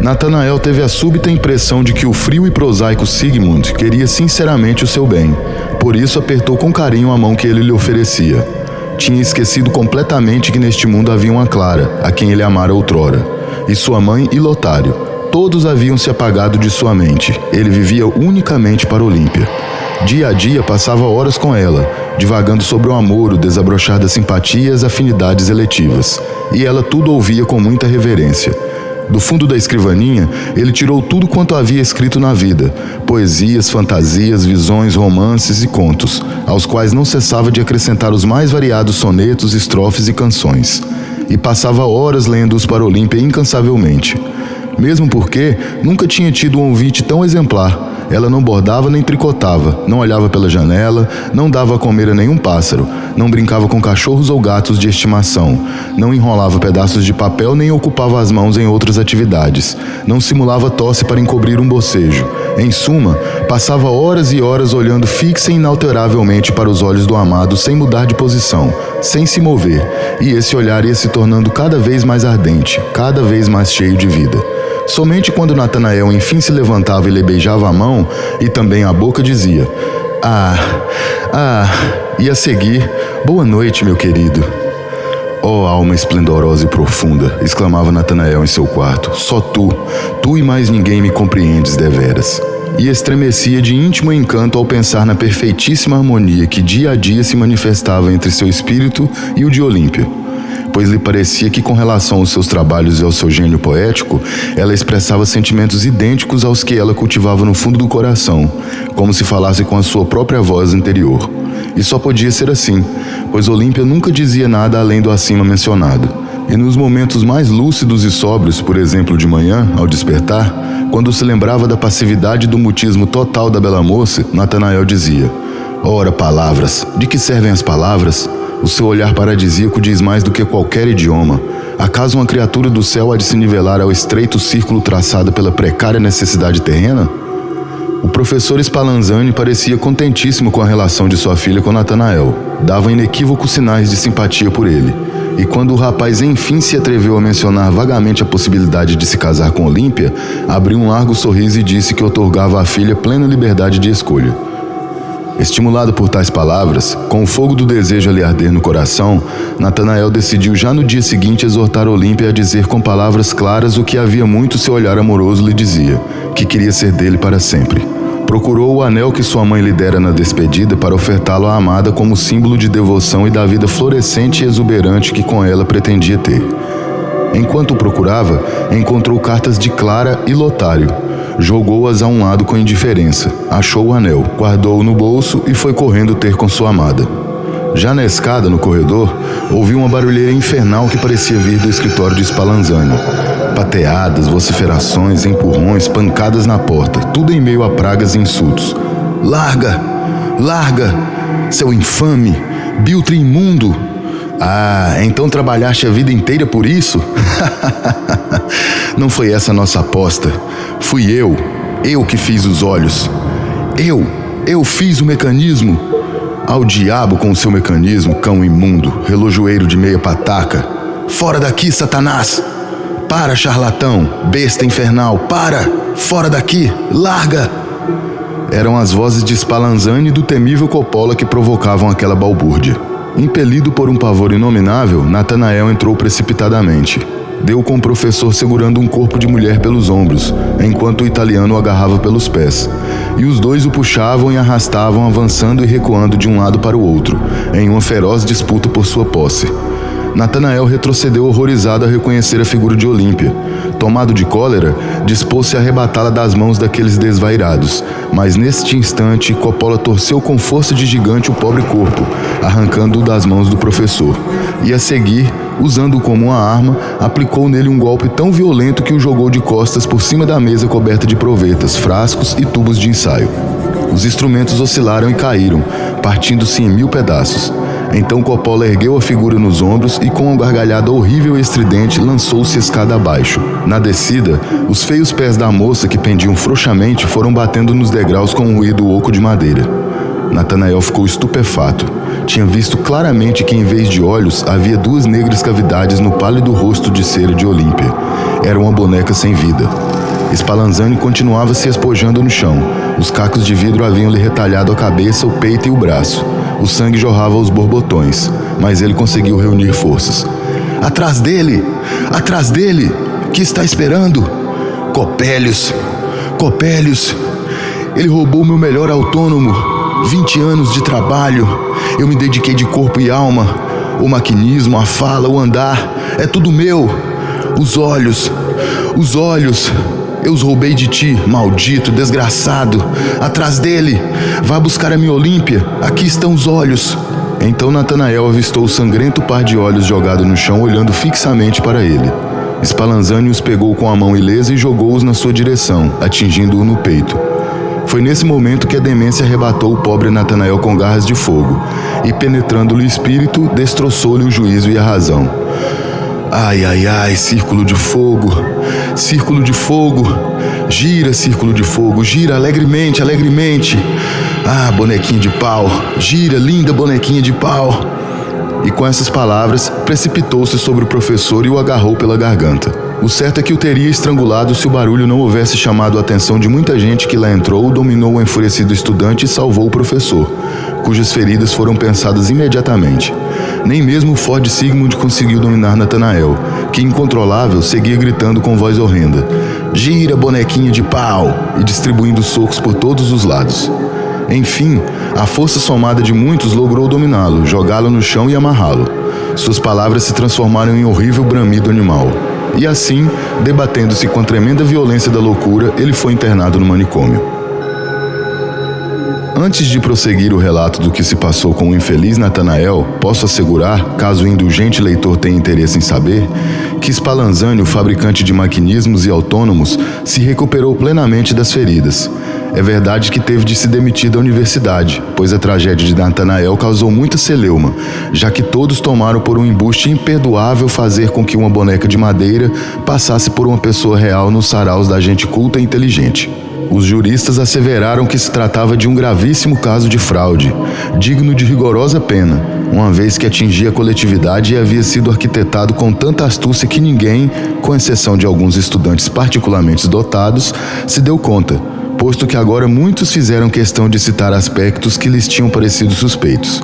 Natanael teve a súbita impressão de que o frio e prosaico Sigmund queria sinceramente o seu bem. Por isso apertou com carinho a mão que ele lhe oferecia. Tinha esquecido completamente que neste mundo havia uma Clara, a quem ele amara outrora, e sua mãe e Lotário. Todos haviam se apagado de sua mente. Ele vivia unicamente para Olímpia. Dia a dia passava horas com ela, divagando sobre o amor, o desabrochar da simpatia e as afinidades eletivas. E ela tudo ouvia com muita reverência. Do fundo da escrivaninha, ele tirou tudo quanto havia escrito na vida: poesias, fantasias, visões, romances e contos, aos quais não cessava de acrescentar os mais variados sonetos, estrofes e canções. E passava horas lendo-os para Olímpia incansavelmente. Mesmo porque nunca tinha tido um ouvinte tão exemplar. Ela não bordava nem tricotava, não olhava pela janela, não dava a comer a nenhum pássaro, não brincava com cachorros ou gatos de estimação, não enrolava pedaços de papel nem ocupava as mãos em outras atividades, não simulava tosse para encobrir um bocejo. Em suma, passava horas e horas olhando fixa e inalteravelmente para os olhos do amado sem mudar de posição, sem se mover, e esse olhar ia se tornando cada vez mais ardente, cada vez mais cheio de vida. Somente quando Natanael enfim se levantava e lhe beijava a mão, e também a boca, dizia: e a seguir: boa noite, meu querido. Oh, alma esplendorosa e profunda, exclamava Natanael em seu quarto, só tu e mais ninguém me compreendes deveras. E estremecia de íntimo encanto ao pensar na perfeitíssima harmonia que dia a dia se manifestava entre seu espírito e o de Olímpia. Pois lhe parecia que, com relação aos seus trabalhos e ao seu gênio poético, ela expressava sentimentos idênticos aos que ela cultivava no fundo do coração, como se falasse com a sua própria voz interior. E só podia ser assim, pois Olímpia nunca dizia nada além do acima mencionado. E nos momentos mais lúcidos e sóbrios, por exemplo de manhã, ao despertar, quando se lembrava da passividade e do mutismo total da bela moça, Natanael dizia: ora, palavras, de que servem as palavras? O seu olhar paradisíaco diz mais do que qualquer idioma. Acaso uma criatura do céu há de se nivelar ao estreito círculo traçado pela precária necessidade terrena? O professor Spallanzani parecia contentíssimo com a relação de sua filha com Natanael. Dava inequívocos sinais de simpatia por ele. E quando o rapaz enfim se atreveu a mencionar vagamente a possibilidade de se casar com Olímpia, abriu um largo sorriso e disse que otorgava à filha plena liberdade de escolha. Estimulado por tais palavras, com o fogo do desejo a lhe arder no coração, Natanael decidiu já no dia seguinte exortar Olímpia a dizer com palavras claras o que havia muito seu olhar amoroso lhe dizia, que queria ser dele para sempre. Procurou o anel que sua mãe lhe dera na despedida para ofertá-lo à amada como símbolo de devoção e da vida florescente e exuberante que com ela pretendia ter. Enquanto o procurava, encontrou cartas de Clara e Lotário. Jogou-as a um lado com indiferença, achou o anel, guardou-o no bolso e foi correndo ter com sua amada. Já na escada, no corredor, ouviu uma barulheira infernal que parecia vir do escritório de Spallanzani. Pateadas, vociferações, empurrões, pancadas na porta, tudo em meio a pragas e insultos. Larga! Larga! Seu infame! Biltre imundo! Ah, então trabalhaste a vida inteira por isso? Não foi essa a nossa aposta. Fui eu que fiz os olhos. Eu fiz o mecanismo. Ao diabo com o seu mecanismo, cão imundo, relojoeiro de meia pataca. Fora daqui, Satanás! Para, charlatão, besta infernal, para! Fora daqui, larga! Eram as vozes de Spallanzani e do temível Coppola que provocavam aquela balbúrdia. Impelido por um pavor inominável, Natanael entrou precipitadamente. Deu com o professor segurando um corpo de mulher pelos ombros, enquanto o italiano o agarrava pelos pés. E os dois o puxavam e arrastavam, avançando e recuando de um lado para o outro, em uma feroz disputa por sua posse. Natanael retrocedeu horrorizado a reconhecer a figura de Olímpia. Tomado de cólera, dispôs-se a arrebatá-la das mãos daqueles desvairados, mas neste instante Coppola torceu com força de gigante o pobre corpo, arrancando-o das mãos do professor, e a seguir, usando-o como uma arma, aplicou nele um golpe tão violento que o jogou de costas por cima da mesa coberta de provetas, frascos e tubos de ensaio. Os instrumentos oscilaram e caíram, partindo-se em 1000 pedaços. Então Coppola ergueu a figura nos ombros e, com uma gargalhada horrível e estridente, lançou-se escada abaixo. Na descida, os feios pés da moça, que pendiam frouxamente, foram batendo nos degraus com um ruído oco de madeira. Natanael ficou estupefato. Tinha visto claramente que, em vez de olhos, havia 2 negras cavidades no pálido rosto de cera de Olímpia. Era uma boneca sem vida. Spallanzani continuava se espojando no chão. Os cacos de vidro haviam lhe retalhado a cabeça, o peito e o braço. O sangue jorrava aos borbotões, mas ele conseguiu reunir forças. Atrás dele! Atrás dele! Que está esperando? Copélios! Copélios! Ele roubou meu melhor autônomo. 20 anos de trabalho. Eu me dediquei de corpo e alma. O maquinismo, a fala, o andar. É tudo meu. Os olhos. Os olhos. Eu os roubei de ti, maldito, desgraçado. Atrás dele. Vá buscar a minha Olímpia. Aqui estão os olhos. Então Natanael avistou o sangrento par de olhos jogado no chão, olhando fixamente para ele. Spallanzani os pegou com a mão ilesa e jogou-os na sua direção, atingindo-o no peito. Foi nesse momento que a demência arrebatou o pobre Natanael com garras de fogo, e penetrando-lhe o espírito, destroçou-lhe o juízo e a razão. Ai, ai, ai, círculo de fogo, gira, círculo de fogo, gira alegremente, alegremente. Ah, bonequinha de pau, gira, linda bonequinha de pau. E com essas palavras, precipitou-se sobre o professor e o agarrou pela garganta. O certo é que o teria estrangulado se o barulho não houvesse chamado a atenção de muita gente que lá entrou, dominou o enfurecido estudante e salvou o professor, cujas feridas foram pensadas imediatamente. Nem mesmo Ford Sigmund conseguiu dominar Natanael, que, incontrolável, seguia gritando com voz horrenda: gira, bonequinha de pau! E distribuindo socos por todos os lados. Enfim, a força somada de muitos logrou dominá-lo, jogá-lo no chão e amarrá-lo. Suas palavras se transformaram em horrível bramido animal. E assim, debatendo-se com a tremenda violência da loucura, ele foi internado no manicômio. Antes de prosseguir o relato do que se passou com o infeliz Natanael, posso assegurar, caso o indulgente leitor tenha interesse em saber, que Spallanzani, o fabricante de maquinismos e autônomos, se recuperou plenamente das feridas. É verdade que teve de se demitir da universidade, pois a tragédia de Natanael causou muita celeuma, já que todos tomaram por um embuste imperdoável fazer com que uma boneca de madeira passasse por uma pessoa real nos saraus da gente culta e inteligente. Os juristas asseveraram que se tratava de um gravíssimo caso de fraude, digno de rigorosa pena, uma vez que atingia a coletividade e havia sido arquitetado com tanta astúcia que ninguém, com exceção de alguns estudantes particularmente dotados, se deu conta, posto que agora muitos fizeram questão de citar aspectos que lhes tinham parecido suspeitos.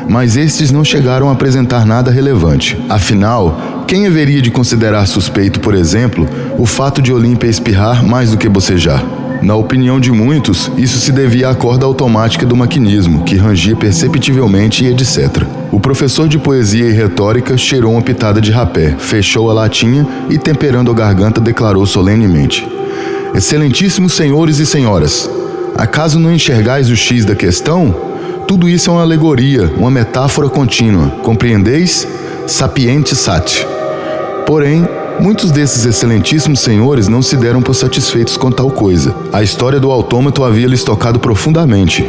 Mas estes não chegaram a apresentar nada relevante. Afinal, quem haveria de considerar suspeito, por exemplo, o fato de Olímpia espirrar mais do que bocejar? Na opinião de muitos, isso se devia à corda automática do maquinismo, que rangia perceptivelmente e etc. O professor de poesia e retórica cheirou uma pitada de rapé, fechou a latinha e, temperando a garganta, declarou solenemente: Excelentíssimos senhores e senhoras, acaso não enxergais o X da questão? Tudo isso é uma alegoria, uma metáfora contínua, compreendeis? Sapiente sat. Porém, muitos desses excelentíssimos senhores não se deram por satisfeitos com tal coisa. A história do autômato havia lhes tocado profundamente,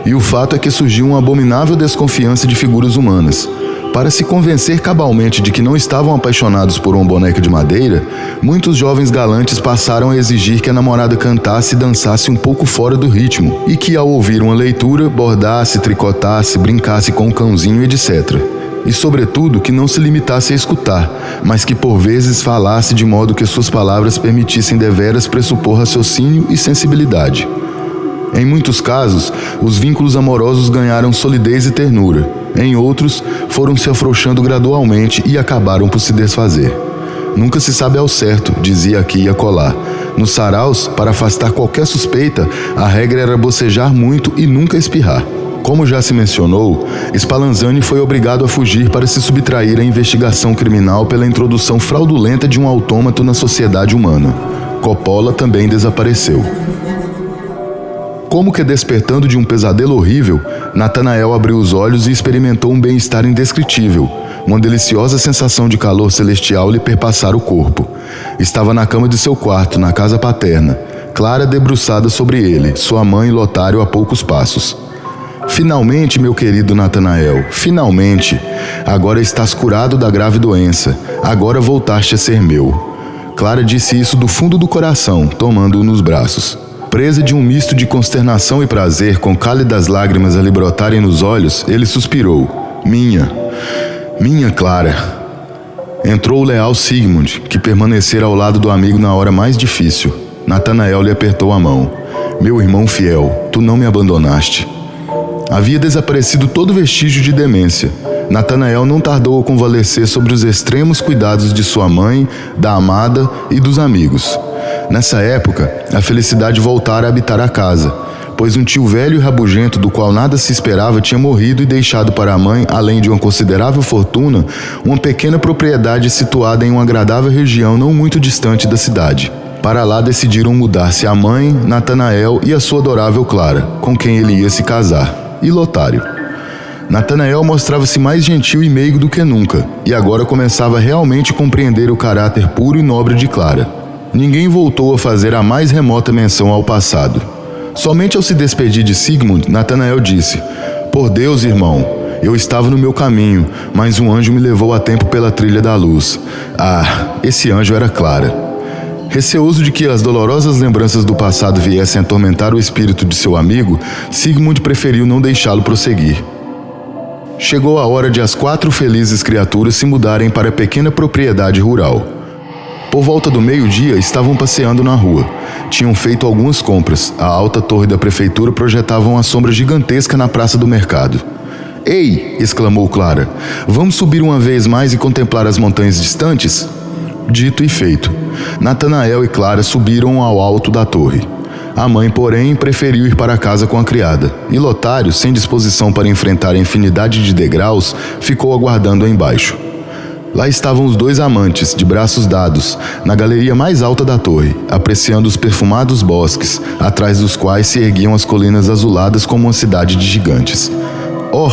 e o fato é que surgiu uma abominável desconfiança de figuras humanas. Para se convencer cabalmente de que não estavam apaixonados por uma boneca de madeira, muitos jovens galantes passaram a exigir que a namorada cantasse e dançasse um pouco fora do ritmo, e que, ao ouvir uma leitura, bordasse, tricotasse, brincasse com o cãozinho, etc. E, sobretudo, que não se limitasse a escutar, mas que por vezes falasse de modo que suas palavras permitissem deveras pressupor raciocínio e sensibilidade. Em muitos casos, os vínculos amorosos ganharam solidez e ternura. Em outros, foram se afrouxando gradualmente e acabaram por se desfazer. Nunca se sabe ao certo, dizia aqui e acolá. Nos saraus, para afastar qualquer suspeita, a regra era bocejar muito e nunca espirrar. Como já se mencionou, Spallanzani foi obrigado a fugir para se subtrair à investigação criminal pela introdução fraudulenta de um autômato na sociedade humana. Coppola também desapareceu. Como que despertando de um pesadelo horrível, Natanael abriu os olhos e experimentou um bem-estar indescritível. Uma deliciosa sensação de calor celestial lhe perpassara o corpo. Estava na cama de seu quarto, na casa paterna, Clara debruçada sobre ele, sua mãe e Lotário a poucos passos. Finalmente, meu querido Natanael, finalmente. Agora estás curado da grave doença. Agora voltaste a ser meu. Clara disse isso do fundo do coração, tomando-o nos braços. Presa de um misto de consternação e prazer, com cálidas lágrimas a lhe brotarem nos olhos, ele suspirou. Minha Clara. Entrou o leal Sigmund, que permanecera ao lado do amigo na hora mais difícil. Natanael lhe apertou a mão. Meu irmão fiel, tu não me abandonaste. Havia desaparecido todo vestígio de demência. Natanael não tardou a convalescer sobre os extremos cuidados de sua mãe, da amada e dos amigos. Nessa época, a felicidade voltara a habitar a casa, pois um tio velho e rabugento do qual nada se esperava tinha morrido e deixado para a mãe, além de uma considerável fortuna, uma pequena propriedade situada em uma agradável região não muito distante da cidade. Para lá decidiram mudar-se a mãe, Natanael e a sua adorável Clara, com quem ele ia se casar, e Lotário. Natanael mostrava-se mais gentil e meigo do que nunca, e agora começava realmente a compreender o caráter puro e nobre de Clara. Ninguém voltou a fazer a mais remota menção ao passado. Somente ao se despedir de Sigmund, Natanael disse: Por Deus, irmão, eu estava no meu caminho, mas um anjo me levou a tempo pela trilha da luz. Ah, esse anjo era Clara. Receoso de que as dolorosas lembranças do passado viessem a atormentar o espírito de seu amigo, Sigmund preferiu não deixá-lo prosseguir. Chegou a hora de as 4 felizes criaturas se mudarem para a pequena propriedade rural. Por volta do meio-dia, estavam passeando na rua. Tinham feito algumas compras. A alta torre da prefeitura projetava uma sombra gigantesca na praça do mercado. Ei! Exclamou Clara. Vamos subir uma vez mais e contemplar as montanhas distantes? Dito e feito. Natanael e Clara subiram ao alto da torre. A mãe, porém, preferiu ir para casa com a criada. E Lotário, sem disposição para enfrentar a infinidade de degraus, ficou aguardando embaixo. Lá estavam os 2 amantes, de braços dados, na galeria mais alta da torre, apreciando os perfumados bosques, atrás dos quais se erguiam as colinas azuladas como uma cidade de gigantes. Oh,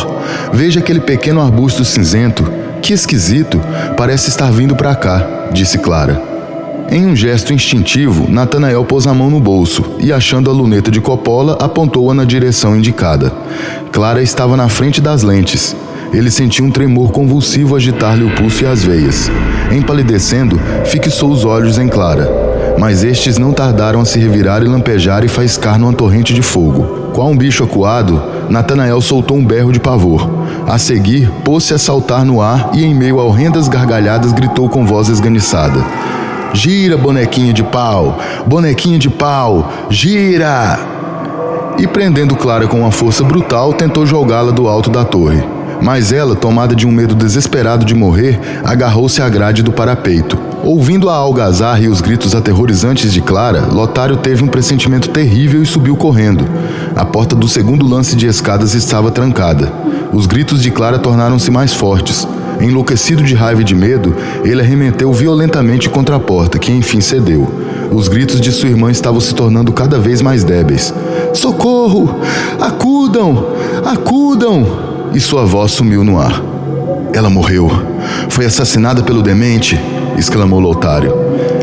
veja aquele pequeno arbusto cinzento. Que esquisito, parece estar vindo para cá, disse Clara. Em um gesto instintivo, Natanael pôs a mão no bolso e, achando a luneta de Coppola, apontou-a na direção indicada. Clara estava na frente das lentes. Ele sentiu um tremor convulsivo agitar-lhe o pulso e as veias. Empalidecendo, fixou os olhos em Clara. Mas estes não tardaram a se revirar e lampejar e faiscar numa torrente de fogo. Qual um bicho acuado, Natanael soltou um berro de pavor. A seguir, pôs-se a saltar no ar e, em meio a horrendas gargalhadas, gritou com voz esganiçada: Gira, bonequinha de pau! Bonequinha de pau! Gira! E, prendendo Clara com uma força brutal, tentou jogá-la do alto da torre. Mas ela, tomada de um medo desesperado de morrer, agarrou-se à grade do parapeito. Ouvindo a algazarra e os gritos aterrorizantes de Clara, Lotário teve um pressentimento terrível e subiu correndo. A porta do segundo lance de escadas estava trancada. Os gritos de Clara tornaram-se mais fortes. Enlouquecido de raiva e de medo, ele arremeteu violentamente contra a porta, que enfim cedeu. Os gritos de sua irmã estavam se tornando cada vez mais débeis. Socorro! Acudam! Acudam! E sua voz sumiu no ar. Ela morreu. Foi assassinada pelo demente, exclamou Lotário.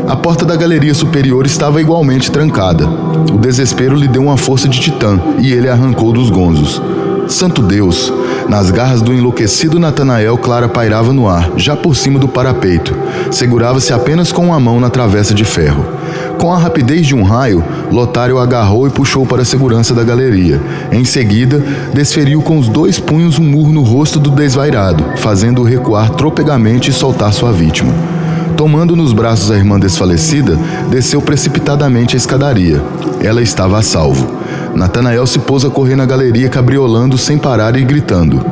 A porta da galeria superior estava igualmente trancada. O desespero lhe deu uma força de titã e ele arrancou dos gonzos. Santo Deus! Nas garras do enlouquecido Natanael, Clara pairava no ar, já por cima do parapeito. Segurava-se apenas com uma mão na travessa de ferro. Com a rapidez de um raio, Lotário agarrou e puxou para a segurança da galeria. Em seguida, desferiu com os 2 punhos um murro no rosto do desvairado, fazendo-o recuar tropegamente e soltar sua vítima. Tomando nos braços a irmã desfalecida, desceu precipitadamente a escadaria. Ela estava a salvo. Natanael se pôs a correr na galeria cabriolando sem parar e gritando: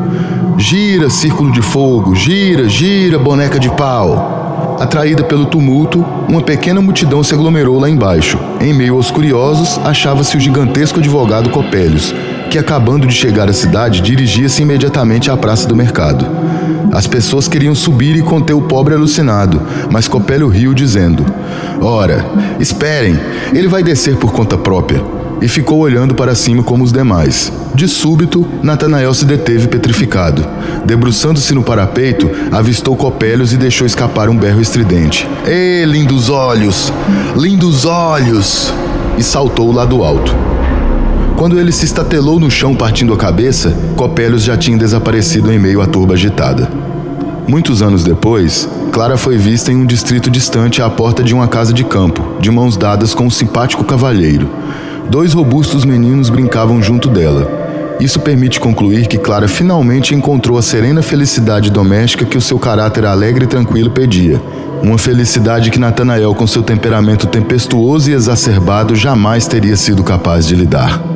Gira, círculo de fogo! Gira, gira, boneca de pau! Atraída pelo tumulto, uma pequena multidão se aglomerou lá embaixo. Em meio aos curiosos, achava-se o gigantesco advogado Copélios, que, acabando de chegar à cidade, dirigia-se imediatamente à praça do mercado. As pessoas queriam subir e conter o pobre alucinado, mas Copélio riu, dizendo: Ora, esperem, ele vai descer por conta própria. E ficou olhando para cima como os demais. De súbito, Natanael se deteve petrificado. Debruçando-se no parapeito, avistou Copélios e deixou escapar um berro estridente. Ê, lindos olhos! Lindos olhos! E saltou lá do alto. Quando ele se estatelou no chão partindo a cabeça, Copélios já tinha desaparecido em meio à turba agitada. Muitos anos depois, Clara foi vista em um distrito distante à porta de uma casa de campo, de mãos dadas com um simpático cavalheiro. 2 robustos meninos brincavam junto dela. Isso permite concluir que Clara finalmente encontrou a serena felicidade doméstica que o seu caráter alegre e tranquilo pedia. Uma felicidade que Nathanael, com seu temperamento tempestuoso e exacerbado, jamais teria sido capaz de lhe dar.